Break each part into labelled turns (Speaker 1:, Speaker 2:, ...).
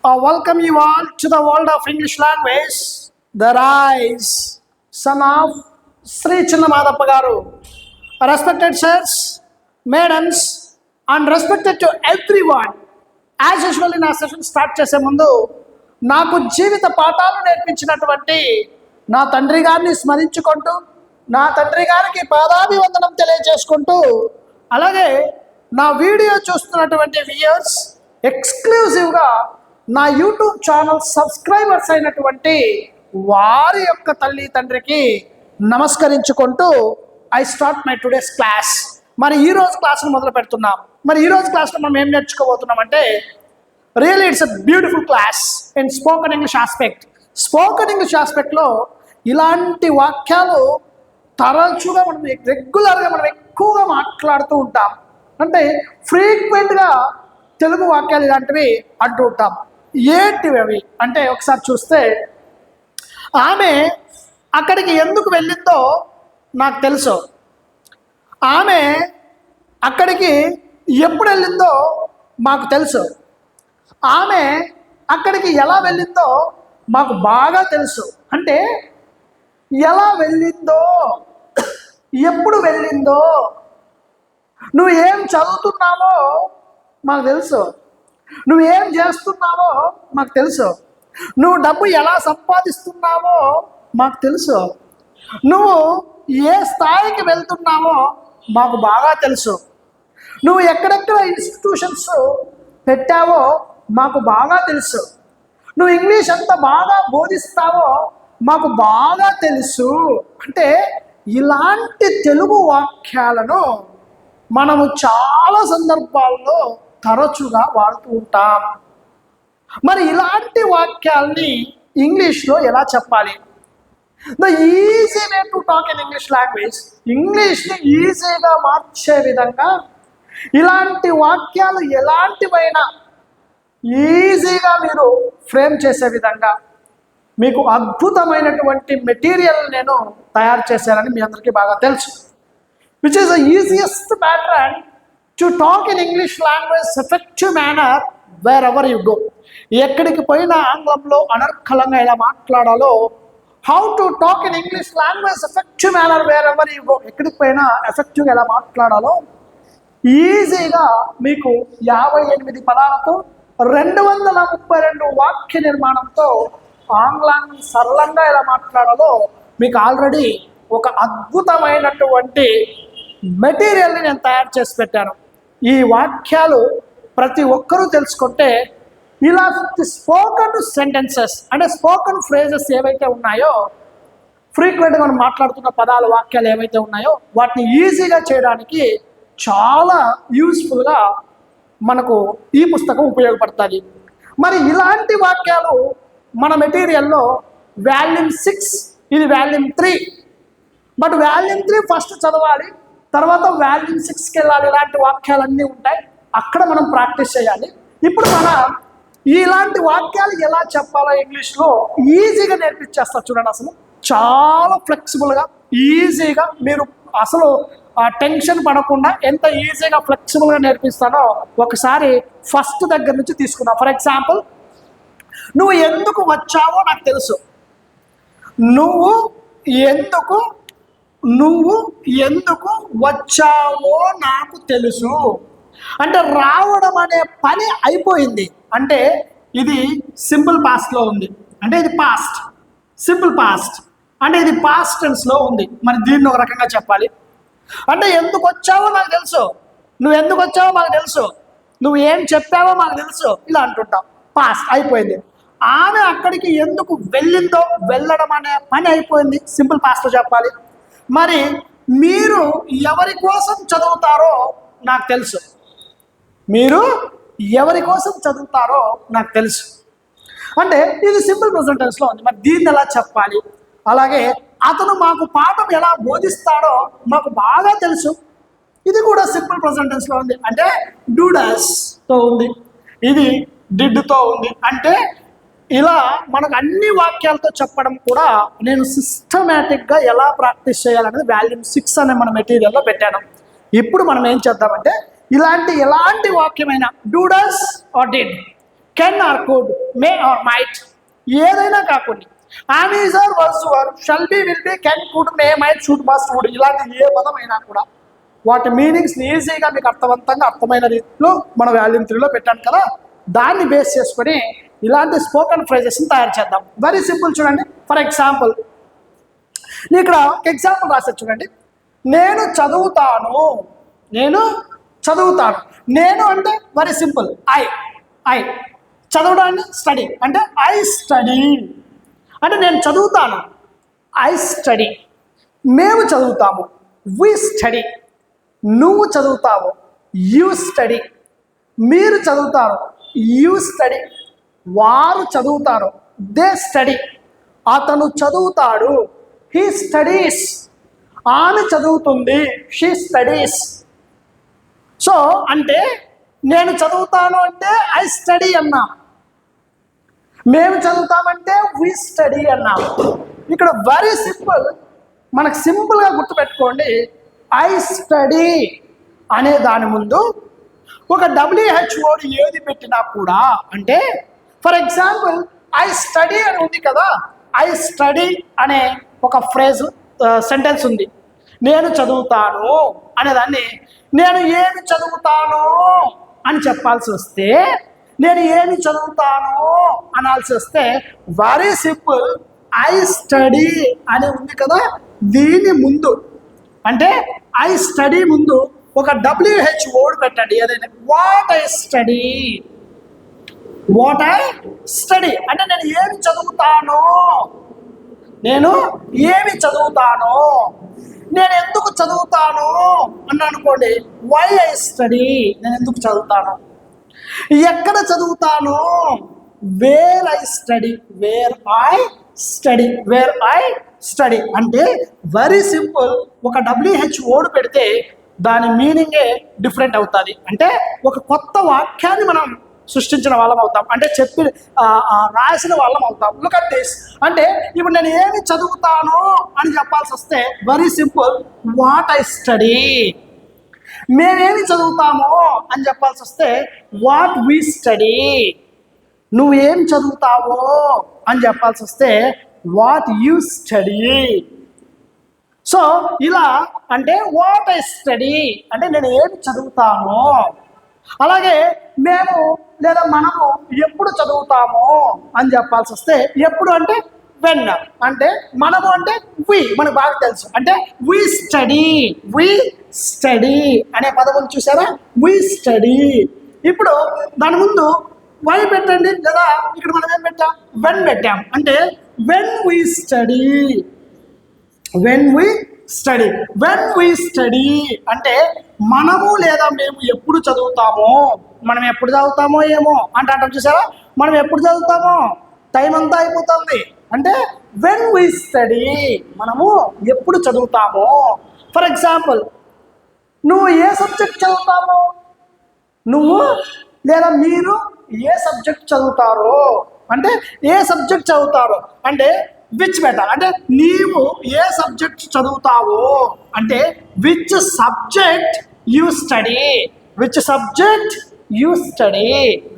Speaker 1: Welcome you all to the world of English language. The rise, son of Sri Chinnamadappa Garu. Respected sirs, madams, and respected to everyone. As usual in our session start చేసే ముందు నాకు జీవిత పాఠాలు నేర్పించినటువంటి నా తండ్రి గారిని స్మరించుకుంటూ నా తండ్రి గారికి పాదాభివందనం తెలియజేసుకుంటూ అలాగే నా వీడియో చూస్తున్నటువంటి వ్యూయర్స్ ఎక్స్క్లూజివ్గా నా యూట్యూబ్ ఛానల్ సబ్స్క్రైబర్స్ అయినటువంటి వారి యొక్క తల్లి తండ్రికి నమస్కరించుకుంటూ I start my today's class. మరి ఈరోజు క్లాస్ను మొదలు పెడుతున్నాం. మరి ఈరోజు క్లాస్లో మనం ఏం నేర్చుకోబోతున్నామంటే really it's a beautiful class in spoken English aspect. Spoken English ఆస్పెక్ట్లో ఇలాంటి వాక్యాలు తరచుగా మనం రెగ్యులర్గా మనం ఎక్కువగా మాట్లాడుతూ ఉంటాం. అంటే ఫ్రీక్వెంట్గా తెలుగు వాక్యాలు ఇలాంటివి అంటూ ఉంటాం. ఏంటివి అవి అంటే ఒకసారి చూస్తే, ఆమె అక్కడికి ఎందుకు వెళ్ళిందో నాకు తెలుసు, ఆమె అక్కడికి ఎప్పుడు వెళ్ళిందో మాకు తెలుసు, ఆమె అక్కడికి ఎలా వెళ్ళిందో మాకు బాగా తెలుసు. అంటే ఎలా వెళ్ళిందో, ఎప్పుడు వెళ్ళిందో, నువ్వు ఏం చదువుతున్నావో మాకు తెలుసు, నువ్వు ఏం చేస్తున్నావో మాకు తెలుసు, నువ్వు డబ్బు ఎలా సంపాదిస్తున్నావో మాకు తెలుసు, నువ్వు ఏ స్థాయికి వెళ్తున్నావో మాకు బాగా తెలుసు, నువ్వు ఎక్కడెక్కడ ఇన్స్టిట్యూషన్స్ పెట్టావో మాకు బాగా తెలుసు, నువ్వు ఇంగ్లీష్ ఎంత బాగా బోధిస్తావో మాకు బాగా తెలుసు. అంటే ఇలాంటి తెలుగు వాక్యాలను మనము చాలా సందర్భాల్లో తరచుగా వాడుతూ ఉంటాం. మరి ఇలాంటి వాక్యాల్ని ఇంగ్లీష్లో ఎలా చెప్పాలి? The easy way to talk in English language, ఇంగ్లీష్ని ఈజీగా మార్చే విధంగా ఇలాంటి వాక్యాలు ఎలాంటివైనా ఈజీగా మీరు ఫ్రేమ్ చేసే విధంగా మీకు అద్భుతమైనటువంటి మెటీరియల్ నేను తయారు చేశానని మీ అందరికీ బాగా తెలుసు. Which is the easiest pattern to talk in English language effective manner wear ever you go. ఎక్కడికి పోయినా ఆంగ్లంలో అనర్కలంగా ఎలా మాట్లాడాలో, how to talk in English language effective manner wear ever you go, ఎక్కడికి పోయినా ఎఫెక్టివ్గా ఎలా మాట్లాడాలో ఈజీగా మీకు 58 పదాలతో 232 వాక్య నిర్మాణంతో ఆంగ్లాన్ని సరళంగా ఎలా మాట్లాడాలో మీకు ఆల్రెడీ ఒక అద్భుతమైనటువంటి మెటీరియల్ని నేను తయారు చేసి పెట్టాను. ఈ వాక్యాలు ప్రతి ఒక్కరూ తెలుసుకుంటే ఇలా స్పోకెన్ సెంటెన్సెస్ అంటే స్పోకెన్ ఫ్రేజెస్ ఏవైతే ఉన్నాయో, ఫ్రీక్వెంట్గా మనం మాట్లాడుతున్న పదాలు వాక్యాలు ఏవైతే ఉన్నాయో వాటిని ఈజీగా చేయడానికి చాలా యూస్ఫుల్గా మనకు ఈ పుస్తకం ఉపయోగపడుతుంది. మరి ఇలాంటి వాక్యాలు మన మెటీరియల్లో వాల్యూమ్ 6, ఇది వాల్యూమ్ 3. బట్ వాల్యూమ్ 3 ఫస్ట్ చదవాలి, తర్వాత వాల్యూమ్ 6కి వెళ్ళాలి. ఇలాంటి వాక్యాలన్నీ ఉంటాయి, అక్కడ మనం ప్రాక్టీస్ చేయాలి. ఇప్పుడు మనం ఇలాంటి వాక్యాలు ఎలా చెప్పాలో ఇంగ్లీష్లో ఈజీగా నేర్పించేస్తారు. చూడండి, అసలు చాలా ఫ్లెక్సిబుల్గా ఈజీగా మీరు అసలు టెన్షన్ పడకుండా ఎంత ఈజీగా ఫ్లెక్సిబుల్గా నేర్పిస్తానో ఒకసారి ఫస్ట్ దగ్గర నుంచి తీసుకున్నా. ఫర్ ఎగ్జాంపుల్, నువ్వు ఎందుకు వచ్చావో నాకు తెలుసు, నువ్వు ఎందుకు వచ్చావో నాకు తెలుసు. అంటే రావడం అనే పని అయిపోయింది. అంటే ఇది సింపుల్ పాస్ట్లో ఉంది, అంటే ఇది పాస్ట్. సింపుల్ పాస్ట్ అంటే ఇది పాస్ట్ టెన్స్లో ఉంది. మరి దీన్ని ఒక రకంగా చెప్పాలి అంటే ఎందుకు వచ్చావో నాకు తెలుసు, నువ్వు ఎందుకు వచ్చావో మాకు తెలుసు, నువ్వు ఏం చెప్పావో మాకు తెలుసు, ఇలా అంటుంటాం. పాస్ట్ అయిపోయింది. ఆమె అక్కడికి ఎందుకు వెళ్ళిందో, వెళ్ళడం అనే పని అయిపోయింది, సింపుల్ పాస్ట్లో చెప్పాలి. మరి మీరు ఎవరి కోసం చదువుతారో నాకు తెలుసు, మీరు ఎవరి కోసం చదువుతారో నాకు తెలుసు. అంటే ఇది సింపుల్ ప్రెజెంట్ టెన్స్లో ఉంది. మరి దీన్ని ఎలా చెప్పాలి? అలాగే అతను మాకు పాఠం ఎలా బోధిస్తాడో మాకు బాగా తెలుసు, ఇది కూడా సింపుల్ ప్రెజెంట్ టెన్స్లో ఉంది. అంటే డూ డస్తో ఉంది, ఇది డిడ్తో ఉంది. అంటే ఇలా మనకు అన్ని వాక్యాలతో చెప్పడం కూడా నేను సిస్టమేటిక్గా ఎలా ప్రాక్టీస్ చేయాలనేది వాల్యూమ్ 6 అనే మన మెటీరియల్లో పెట్టాను. ఇప్పుడు మనం ఏం చేద్దామంటే ఎలాంటి వాక్యమైనా do does or did can or could, may or might, ఏదైనా కాకుండా am is or was or shall be, will be, can, could, may, might, should, must, would ఇలాంటి ఏ పదం అయినా కూడా వాటి మీనింగ్స్ ఈజీగా మీకు అర్థవంతంగా అర్థమైన రీతిలో మన వాల్యూమ్ 3లో పెట్టాను కదా, దాన్ని బేస్ చేసుకొని ఇలాంటి స్పోకెన్ ఫ్రేజెస్ని తయారు చేద్దాం. వెరీ సింపుల్ చూడండి. ఫర్ ఎగ్జాంపుల్ నేను ఇక్కడ ఒక ఎగ్జాంపుల్ రాశాను చూడండి. నేను చదువుతాను, నేను చదువుతాను. నేను అంటే వెరీ సింపుల్, ఐ చదవడాన్ని స్టడీ అంటే ఐ స్టడీ అంటే నేను చదువుతాను, ఐ స్టడీ. మేము చదువుతాము, వి స్టడీ. నువ్వు చదువుతావు, యూ స్టడీ. మీరు చదువుతారు, యూ స్టడీ. వారు చదువుతారు, దే స్టడీ. అతను చదువుతాడు, హీ స్టడీస్. ఆమె చదువుతుంది, షీ స్టడీస్. సో అంటే నేను చదువుతాను అంటే ఐ స్టడీ అన్నా, మేము చదువుతామంటే వి స్టడీ అన్నాం. ఇక్కడ వెరీ సింపుల్, మనకు సింపుల్గా గుర్తుపెట్టుకోండి. ఐ స్టడీ అనే దాని ముందు ఒక WHO ఏది పెట్టినా కూడా అంటే ఫర్ ఎగ్జాంపుల్ ఐ స్టడీ అని ఉంది కదా, ఐ స్టడీ అనే ఒక ఫ్రేజ్ సెంటెన్స్ ఉంది. నేను చదువుతాను అనేదాన్ని నేను ఏమి చదువుతాను అని చెప్పాల్సి వస్తే, నేను ఏమి చదువుతాను అనాల్సి వస్తే వెరీ సింపుల్, ఐ స్టడీ అని ఉంది కదా, దీని ముందు అంటే ఐ స్టడీ ముందు ఒక WHO పెట్టండి ఏదైనా. What I study, what I study అంటే నేను ఏమి చదువుతాను, నేను ఏమి చదువుతాను. నేను ఎందుకు చదువుతాను అని అనుకోండి, వై ఐ స్టడీ, నేను ఎందుకు చదువుతాను. ఎక్కడ చదువుతాను, where I study, where I study, where I study అంటే వెరీ సింపుల్. ఒక WHO పెడితే దాని మీనింగే డిఫరెంట్ అవుతుంది. అంటే ఒక కొత్త వాక్యాన్ని మనం సృష్టించిన వాళ్ళం అవుతాం, అంటే చెప్పి రాసిన వాళ్ళం అవుతాం. Look at this. అంటే ఇప్పుడు నేను ఏమి చదువుతాను అని చెప్పాల్సి వస్తే very simple, what I study. మేమేమి చదువుతామో అని చెప్పాల్సి వస్తే వాట్ వి స్టడీ. నువ్వు ఏం చదువుతావో అని చెప్పాల్సి వస్తే వాట్ యు స్టడీ. సో ఇలా అంటే వాట్ ఐ స్టడీ అంటే నేను ఏమి చదువుతాను. అలాగే మేము లేదా మనము ఎప్పుడు చదువుతాము అని చెప్పాల్సి వస్తే ఎప్పుడు అంటే వెన్, అంటే మనము అంటే వి, మనకు బాగా తెలుసు. అంటే వి స్టడీ, వి స్టడీ అనే పదం చూసారా, వి స్టడీ. ఇప్పుడు దాని ముందు వై పెట్టండి, లేదా ఇక్కడ మనం ఏం పెట్టాం, వెన్ పెట్టాం. అంటే when we study, when we study, when we study అంటే మనము లేదా మేము ఎప్పుడు చదువుతామో. మనం ఎప్పుడు చదువుతామో ఏమో అంటే అంటాం చూసారా, మనం ఎప్పుడు చదువుతామో టైం అంతా అయిపోతుంది. అంటే వెన్ వి స్టడీ, మనము ఎప్పుడు చదువుతామో. ఫర్ ఎగ్జాంపుల్ నువ్వు ఏ సబ్జెక్ట్ చదువుతామో, నువ్వు లేదా మీరు ఏ సబ్జెక్ట్ చదువుతారో అంటే ఏ సబ్జెక్ట్ చదువుతారో అంటే విచ్ పెట్టాలి. అంటే నీవు ఏ సబ్జెక్ట్ చదువుతావో అంటే which subject you study, which subject you study,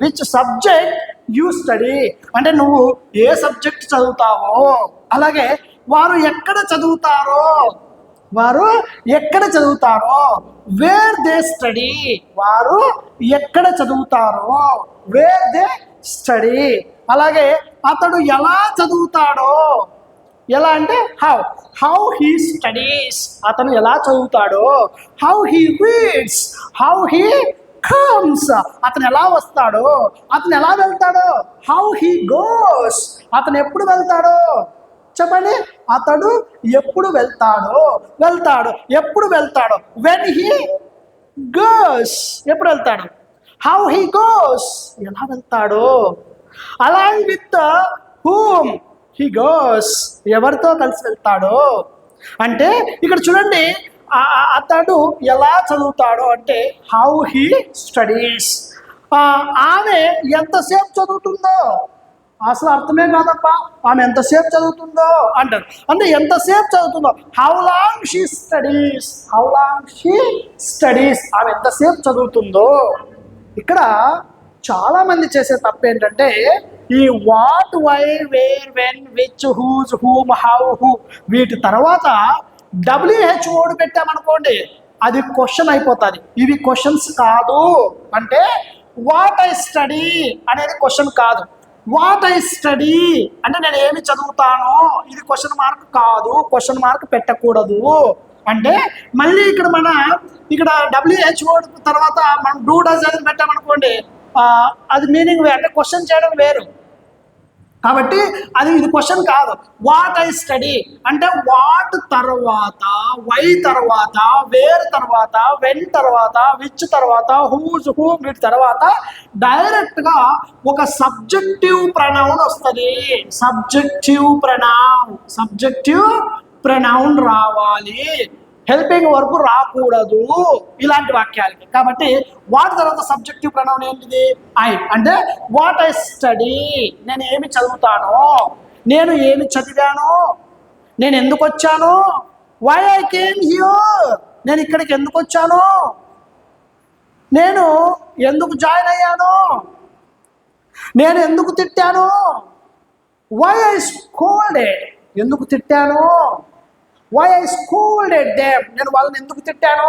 Speaker 1: which subject you study అంటే నువ్వు ఏ సబ్జెక్ట్ చదువుతావో. అలాగే వారు ఎక్కడ చదువుతారో, వారు ఎక్కడ చదువుతారో, వేర్ దే స్టడీ, వారు ఎక్కడ చదువుతారో, వేర్ దే స్టడీ. అలాగే అతడు ఎలా చదువుతాడో, ఎలా అంటే హౌ హీ స్టడీస్, అతను ఎలా చదువుతాడో. How he reads, how he comes, అతను ఎలా వస్తాడో, అతను ఎలా వెళ్తాడో. హౌ హీ గోస్, అతను ఎప్పుడు వెళ్తాడో చెప్పండి. అతడు ఎప్పుడు వెళ్తాడో, ఎప్పుడు వెళ్తాడో. వెన్ హీ గోస్, ఎప్పుడు వెళ్తాడు. హౌ హీ గోస్, ఎలా వెళ్తాడో. Along with whom he goes, ఎవరితో కలిసి వెళ్తాడో. అంటే ఇక్కడ చూడండి, అతడు ఎలా చదువుతాడో అంటే హౌ హీ స్టడీస్. ఆమె ఎంతసేపు చదువుతుందో అసలు అర్థమే కాదప్పా, ఆమె ఎంతసేపు చదువుతుందో అంటారు. అంటే ఎంతసేపు చదువుతుందో, how long she studies, how long she studies, ఆమె ఎంతసేపు చదువుతుందో. ఇక్కడ చాలా మంది చేసే తప్పు ఏంటంటే ఈ what, why, where, when, which, whose, whom, how, who వీటి తర్వాత WH వర్డ్ పెట్టామనుకోండి, అది క్వశ్చన్ అయిపోతుంది. ఇవి క్వశ్చన్స్ కాదు. అంటే వాట్ ఐ స్టడీ అనేది క్వశ్చన్ కాదు. వాట్ ఐ స్టడీ అంటే నేను ఏమి చదువుతానో, ఇది క్వశ్చన్ మార్క్ కాదు. క్వశ్చన్ మార్క్ పెట్టకూడదు. అంటే మళ్ళీ ఇక్కడ WH వర్డ్ తర్వాత మనం డూ డస్ అని పెట్టామనుకోండి, అది మీనింగ్ అంటే క్వశ్చన్ చేయడం వేరు. కాబట్టి ఇది క్వశ్చన్ కాదు. వాట్ ఐ స్టడీ అంటే వాట్ తర్వాత, వై తర్వాత, వేర్ తర్వాత, వెన్ తర్వాత, విచ్ తర్వాత, హూజ్, హూ వీటి తర్వాత డైరెక్ట్గా ఒక సబ్జెక్టివ్ ప్రొనౌన్ వస్తుంది. సబ్జెక్టివ్ ప్రొనౌన్ రావాలి. హెల్పింగ్ వర్బ్ రాకూడదు ఇలాంటి వాక్యాలకి. కాబట్టి వాటి తర్వాత సబ్జెక్టివ్ ప్రొనౌన్ ఏంటిది? ఐ. అంటే వాట్ ఐ స్టడీ, నేను ఏమి చదువుతాను, నేను ఏమి చదివాను, నేను ఎందుకు వచ్చాను, వై ఐ కేమ్ హియర్, నేను ఇక్కడికి ఎందుకు వచ్చాను, నేను ఎందుకు జాయిన్ అయ్యాను, నేను ఎందుకు తిట్టాను, వై ఐ స్కోల్డెడ్, ఎందుకు తిట్టాను, వై ఐ స్కోల్డెడ్ దెమ్, నేను వాళ్ళని ఎందుకు తిట్టాను,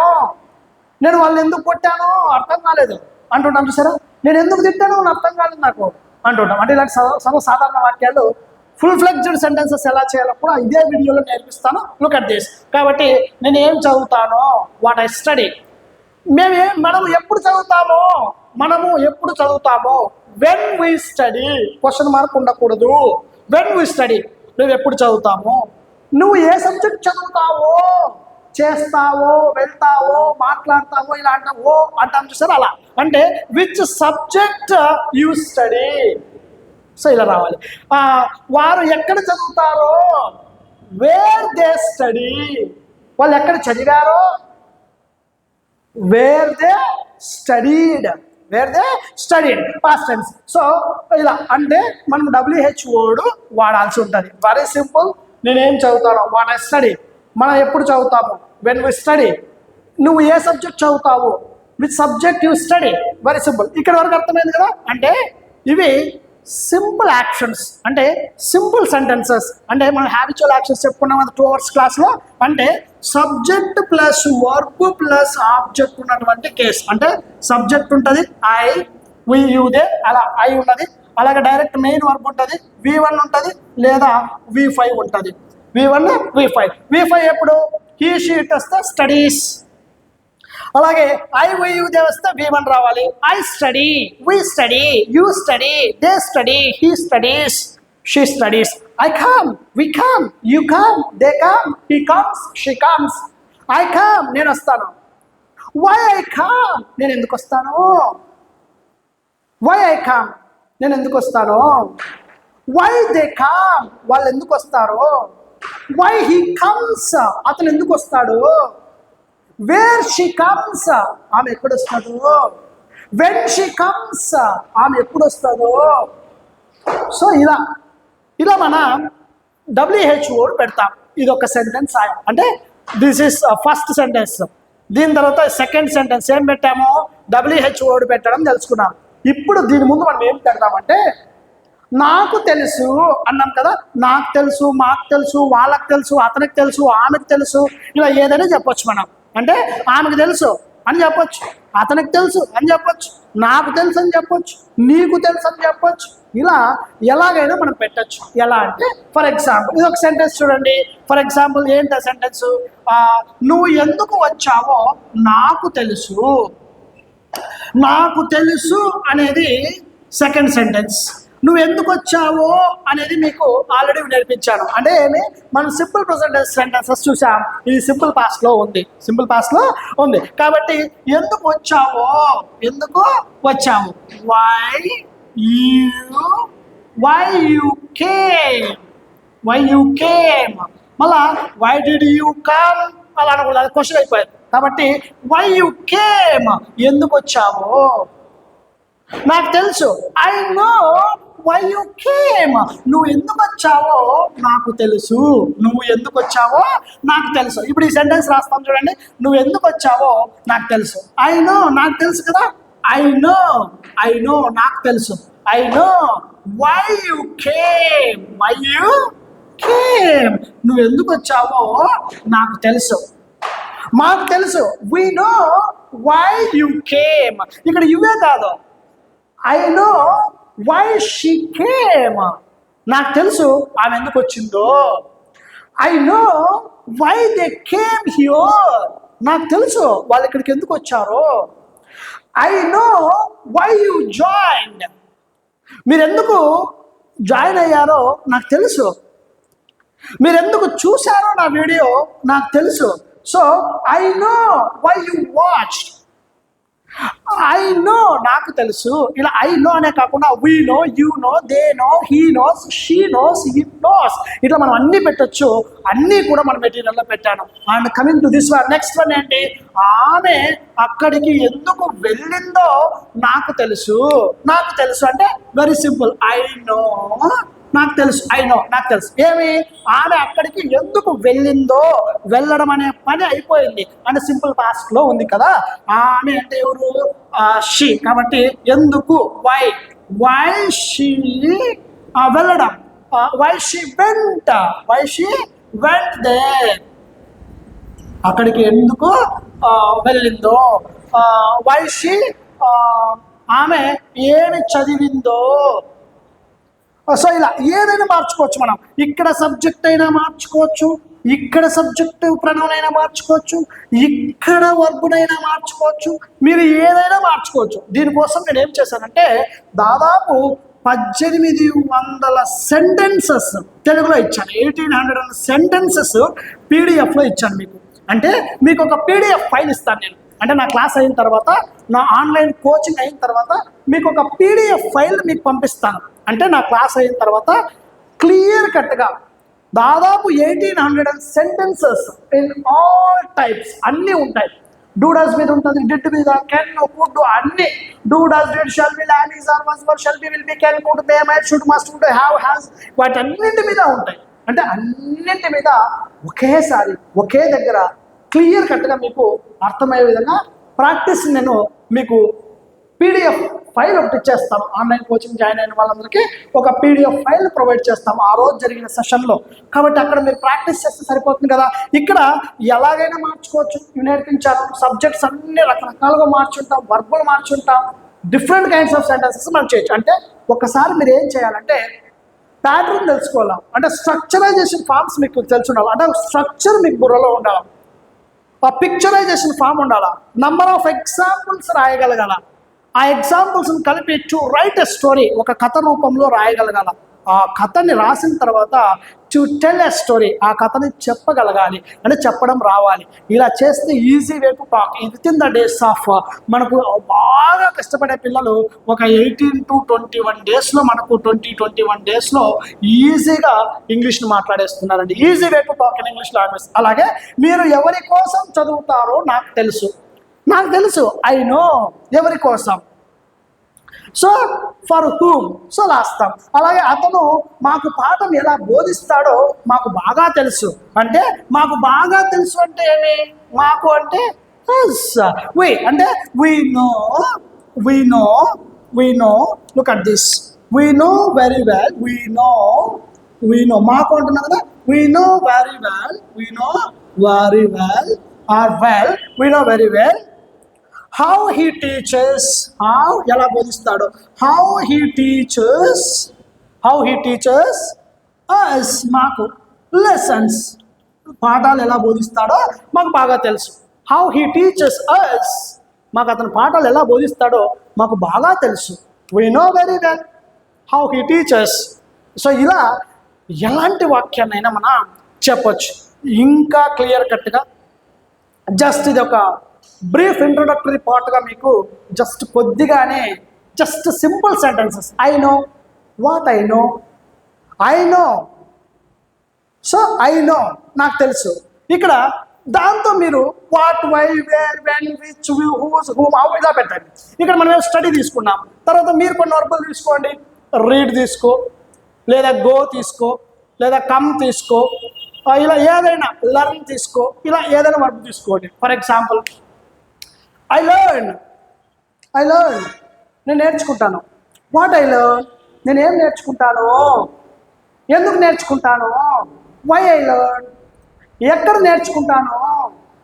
Speaker 1: నేను వాళ్ళని ఎందుకు కొట్టాను, అర్థం కాలేదు అంటుంటాం చూసారా. నేను ఎందుకు తిట్టాను అర్థం కాలేదు నాకు అంటుంటాం. అంటే ఇలాంటి సర్వసాధారణ వాక్యాలు ఫుల్ ఫ్లెక్జ్డ్ సెంటెన్సెస్ ఎలా చేయాలో కూడా ఇదే వీడియోలో నేర్పిస్తాను. Look at this. కాబట్టి నేను ఏం చదువుతాను, వాట్ ఐ స్టడీ. మనం ఎప్పుడు చదువుతామో when we study, question mark ఉండకూడదు. వెన్ వీ స్టడీ, నువ్వు ఎప్పుడు చదువుతామో, నువ్వు ఏ సబ్జెక్ట్ చదువుతావో, చేస్తావో, వెళ్తావో, మాట్లాడతావో, ఇలా అంటావో అంటాం చూసారు అలా. అంటే which subject you study. So ఇలా రావాలి. వారు ఎక్కడ చదువుతారో, వేర్ దే స్టడీ, వాళ్ళు ఎక్కడ చదివారో, where they studied, past tense. So ఇలా అంటే మనం WH వర్డ్ వాడాల్సి ఉంటుంది. Very simple. నేనేం చదువుతాను, వాట్ ఐ స్టడీ. మనం ఎప్పుడు చదువుతాము, వెన్ వి స్టడీ. నువ్వు ఏ సబ్జెక్ట్ చదువుతావు, which subject you study. Very simple. ఇక్కడ వరకు అర్థమైంది కదా. అంటే ఇవి సింపుల్ యాక్షన్స్, అంటే సింపుల్ సెంటెన్సెస్. అంటే మనం హ్యాబిచువల్ యాక్షన్స్ చెప్పుకున్నాం కదా 2 hours క్లాస్లో. అంటే subject plus verb plus object ఉన్నటువంటి కేసు. అంటే సబ్జెక్ట్ ఉంటుంది ఐ, వి, యూ, దే, అలా ఐ ఉన్నది. అలాగే డైరెక్ట్ మెయిన్ వర్బ్ ఉంటుంది, V1 ఉంటుంది లేదా V5 ఉంటుంది. V1 V5 ఎప్పుడు హీ షీ ఇట్ వస్తే స్టడీస్. అలాగే ఐ, వి, యూ, దే వస్తే V1 రావాలి. I study, we study, you study, they study, he studies, she studies. I come, we come, you come, they come, he comes, she comes. I come, నేను వస్తాను. Why I come, నేను ఎందుకు వస్తాను. Why I come, నేను ఎందుకు వస్తాను. Why they come, వాళ్ళు ఎందుకు వస్తారు. వై హీ కమ్స్, అతను ఎందుకు వస్తాడు. వేర్ షీ కమ్స్, ఆమె ఎప్పుడు వస్తాడు. వెన్ షీ కమ్స్, ఆమె ఎప్పుడు వస్తాడు. సో ఇలా మనం WH వర్డ్ పెడతాం. ఇది ఒక సెంటెన్స్. అంటే దిస్ ఇస్ ఫస్ట్ సెంటెన్స్. దీని తర్వాత సెకండ్ సెంటెన్స్ ఏం పెట్టామో WH వర్డ్ పెట్టడం తెలుసుకున్నాం. ఇప్పుడు దీని ముందు మనం ఏం పెడతామంటే నాకు తెలుసు అన్నాం కదా. నాకు తెలుసు, మాకు తెలుసు, వాళ్ళకి తెలుసు, అతనికి తెలుసు, ఆమెకు తెలుసు, ఇలా ఏదైనా చెప్పొచ్చు మనం. అంటే ఆమెకు తెలుసు అని చెప్పొచ్చు, అతనికి తెలుసు అని చెప్పొచ్చు, నాకు తెలుసు అని చెప్పొచ్చు, నీకు తెలుసు అని చెప్పొచ్చు. ఇలా ఎలాగైనా మనం పెట్టచ్చు. ఎలా అంటే ఫర్ ఎగ్జాంపుల్ ఇది ఒక సెంటెన్స్ చూడండి. ఫర్ ఎగ్జాంపుల్ ఏంటి ఆ సెంటెన్స్, నువ్వు ఎందుకు వచ్చావో నాకు తెలుసు. నాకు తెలుసు అనేది సెకండ్ సెంటెన్స్. నువ్వు ఎందుకు వచ్చావో అనేది మీకు ఆల్రెడీ నేర్పించాను. అంటే ఏమి, మనం సింపుల్ ప్రెజెంట్ సెంటెన్సెస్ చూసాం. ఇది సింపుల్ పాస్ట్లో ఉంది. కాబట్టి ఎందుకు వచ్చావో, ఎందుకు వచ్చావు. Why you came. మళ్ళా వై డిడ్ యూ కమ్ అలా అనకూడదు, అది క్వశ్చన్ అయిపోయింది. కాబట్టి వై యూ కేమ్, ఎందుకు వచ్చావో. నాకు తెలుసు, I know why you came, నువ్వు ఎందుకు వచ్చావో నాకు తెలుసు. ఇప్పుడు ఈ సెంటెన్స్ రాస్తాం చూడండి. నువ్వు ఎందుకు వచ్చావో నాకు తెలుసు. ఐ నో, నాకు తెలుసు కదా. ఐ నో నాకు తెలుసు. I know why you came. నువ్వు ఎందుకు వచ్చావో నాకు తెలుసు. మాకు తెలుసు. We know why you came. ఇక్కడ యువే కాదు, I know why she came. నాకు తెలుసు ఆమె ఎందుకు వచ్చిందో. I know why they came here. నాకు తెలుసు వాళ్ళు ఇక్కడికి ఎందుకు వచ్చారో. I know why you joined. మీరెందుకు జాయిన్ అయ్యారో నాకు తెలుసు. మీరెందుకు చూశారో నా వీడియో నాకు తెలుసు. So I know why you watched. I know నాకు తెలుసు. ఇలా ఐ నో అనే కాకుండా we know, you know, they know, he knows, she knows, it knows, ఇట్లా మనం అన్ని పెట్టచ్చు. అన్నీ కూడా మన మెటీరియల్లో పెట్టాను. And coming to this one, next one ఏంటి, ఆమె అక్కడికి ఎందుకు వెళ్ళిందో నాకు తెలుసు. నాకు తెలుసు అంటే వెరీ సింపుల్, ఐ నో నాకు తెలుసు. ఐ నో నాకు తెలుసు. ఏమి, ఆమె అక్కడికి ఎందుకు వెళ్ళిందో. వెళ్ళడం అనే పని అయిపోయింది అంటే సింపుల్ పాస్ట్లో ఉంది కదా. ఆమె అంటే ఎవరు, షీ. కాబట్టి ఎందుకు, వై షీ వెళ్ళడం, వై షీ వెంట్ దేర్. అక్కడికి ఎందుకు వెళ్ళిందో. వై షీ ఆమె ఏమి చదివిందో. సో ఇలా ఏదైనా మార్చుకోవచ్చు మనం. ఇక్కడ సబ్జెక్ట్ అయినా మార్చుకోవచ్చు, ఇక్కడ సబ్జెక్ట్ ప్రొనౌన్ అయినా మార్చుకోవచ్చు, ఇక్కడ వర్బునైనా మార్చుకోవచ్చు. మీరు ఏదైనా మార్చుకోవచ్చు. దీనికోసం నేను ఏం చేశానంటే దాదాపు 1800 సెంటెన్సెస్ తెలుగులో ఇచ్చాను. 1800 సెంటెన్సెస్ పీడిఎఫ్లో ఇచ్చాను మీకు. అంటే మీకు ఒక పీడిఎఫ్ ఫైల్ ఇస్తాను నేను. అంటే నా క్లాస్ అయిన తర్వాత, నా ఆన్లైన్ కోచింగ్ అయిన తర్వాత మీకు ఒక పీడిఎఫ్ ఫైల్ మీకు పంపిస్తాను. అంటే నా క్లాస్ అయిన తర్వాత క్లియర్ కట్గా దాదాపు 1800 సెంటెన్సెస్ ఇన్ ఆల్ టైప్స్ అన్నీ ఉంటాయి. డూ డస్ మీద ఉంటుంది, డిడ్ మీద, కెన్, కుడ్, అన్ని. Do does, did, shall be, లాన్, is, are, was, were, shall be, will be, can, could, may, might, should, must, would, have, has, వాటన్నింటి మీద ఉంటాయి. అంటే అన్నింటి మీద ఒకేసారి ఒకే దగ్గర క్లియర్ కట్గా మీకు అర్థమయ్యే విధంగా ప్రాక్టీస్ నేను మీకు పీడిఎఫ్ ఫైల్ ఒకటి ఇచ్చేస్తాను. ఆన్లైన్ కోచింగ్ జాయిన్ అయిన వాళ్ళందరికీ ఒక పీడిఎఫ్ ఫైల్ ప్రొవైడ్ చేస్తాము ఆ రోజు జరిగిన సెషన్లో. కాబట్టి అక్కడ మీరు ప్రాక్టీస్ చేస్తే సరిపోతుంది కదా. ఇక్కడ ఎలాగైనా మార్చుకోవచ్చు. నేర్పించాను. సబ్జెక్ట్స్ అన్ని రకరకాలుగా మార్చుంటాం, వర్బులు మార్చుంటాం, డిఫరెంట్ కైండ్స్ ఆఫ్ సెంటెన్సెస్ మనం చేయొచ్చు. అంటే ఒకసారి మీరు ఏం చేయాలంటే ప్యాటర్న్ తెలుసుకోవాలి. అంటే స్ట్రక్చరైజేషన్ ఫార్మ్స్ మీకు తెలిసి ఉండాలి. అంటే స్ట్రక్చర్ మీకు బుర్రలో ఉండాలి. ఆ పిక్చరైజేషన్ ఫామ్ ఉండాలా. నంబర్ ఆఫ్ ఎగ్జాంపుల్స్ రాయగలగాల. ఆ ఎగ్జాంపుల్స్ని కలిపి టు రైట్ ఎ స్టోరీ, ఒక కథ రూపంలో రాయగలగాల. ఆ కథని రాసిన తర్వాత టు టెల్ ఎ స్టోరీ, ఆ కథని చెప్పగలగాలి. అంటే చెప్పడం రావాలి. ఇలా చేస్తే easy way to talk with in the days of. మనకు బాగా కష్టపడే పిల్లలు ఒక 18 to 21 డేస్లో మనకు 21 డేస్లో ఈజీగా ఇంగ్లీష్ని మాట్లాడేస్తున్నారండి. Easy way to talk in English language. అలాగే మీరు ఎవరి కోసం చదువుతారో నాకు తెలుసు. ఐ నో ఎవరి కోసం. సో ఫర్ హూమ్, సో రాస్తాం. అలాగే అతను మాకు పాఠం ఎలా బోధిస్తాడో మాకు బాగా తెలుసు. అంటే మాకు బాగా తెలుసు అంటే ఏమి, మాకు అంటే వి అంటే we know look at this, we know very well, we know మాకు అంటున్నాం కదా. we know very well or well, we know very well. How he teaches, how ఎలా బోధిస్తాడో, how he teaches us మాకు lessons, పాఠాలు ఎలా బోధిస్తాడో మాకు బాగా తెలుసు. how he teaches us, మాకు అతను పాఠాలు ఎలా బోధిస్తాడో మాకు బాగా తెలుసు. we know very well how he teaches. So ఇలా ఎలాంటి వాక్యాన్నైనా మనం చెప్పొచ్చు. ఇంకా క్లియర్ కట్గా జస్ట్ ఇది ఒక బ్రీఫ్ ఇంట్రొడక్టరీ పార్ట్గా మీకు జస్ట్ కొద్దిగానే just simple sentences. I know, what I know, so I know నాకు తెలుసు. ఇక్కడ దాంతో మీరు what, why, where, when, which, whose, whom, how ఇలా పెట్టండి. ఇక్కడ మనం స్టడీ తీసుకున్నాం. తర్వాత మీరు కొన్ని వర్బులు తీసుకోండి. రీడ్ తీసుకో, లేదా గో తీసుకో, లేదా కమ్ తీసుకో, ఇలా ఏదైనా లర్న్ తీసుకో, ఇలా ఏదైనా వర్బ్ తీసుకోండి. For example I I learn, నేను నేర్చుకుంటాను. వాట్ ఐ లెర్న్, నేను ఏం నేర్చుకుంటాను, ఎందుకు నేర్చుకుంటాను, వై ఐ లెర్న్, ఎక్కడ నేర్చుకుంటాను,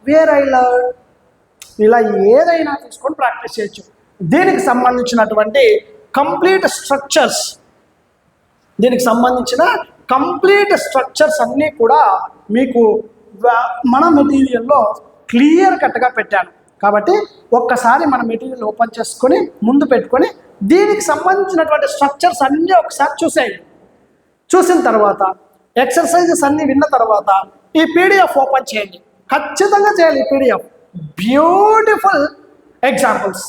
Speaker 1: వేర్ ఐ లెర్న్. ఇలా ఏదైనా తీసుకొని ప్రాక్టీస్ చేయొచ్చు. దీనికి సంబంధించినటువంటి కంప్లీట్ స్ట్రక్చర్స్, దీనికి సంబంధించిన కంప్లీట్ స్ట్రక్చర్స్ అన్నీ కూడా మీకు మన మెటీరియల్లో క్లియర్ కట్గా పెట్టాను. కాబట్టి ఒక్కసారి మన మెటీరియల్ ఓపెన్ చేసుకొని ముందు పెట్టుకొని దీనికి సంబంధించినటువంటి స్ట్రక్చర్స్ అన్నీ ఒకసారి చూసేయండి. చూసిన తర్వాత ఎక్సర్సైజెస్ అన్నీ విన్న తర్వాత ఈ పీడిఎఫ్ ఓపెన్ చేయండి. ఖచ్చితంగా చేయాలి. ఈ PDF beautiful examples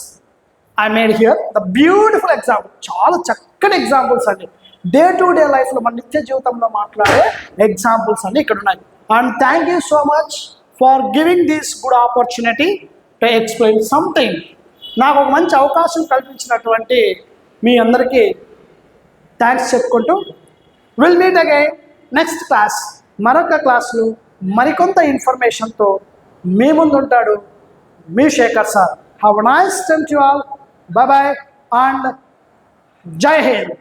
Speaker 1: I made here, the beautiful example, చాలా చక్కని ఎగ్జాంపుల్స్ అండి. డే టు డే లైఫ్లో మన నిత్య జీవితంలో మాట్లాడే ఎగ్జాంపుల్స్ అన్ని ఇక్కడ ఉన్నాయి. And thank you so much for giving this good opportunity to explain something. నాకు ఒక మంచి అవకాశం కల్పించినటువంటి మీ అందరికీ థ్యాంక్స్ చెప్పుకుంటూ will meet again next class. మరొక క్లాసులో మరికొంత ఇన్ఫర్మేషన్తో మీ ముందు ఉంటాడు మీ Shekhar sir. Have a nice time to all. Bye bye and జై హింద్.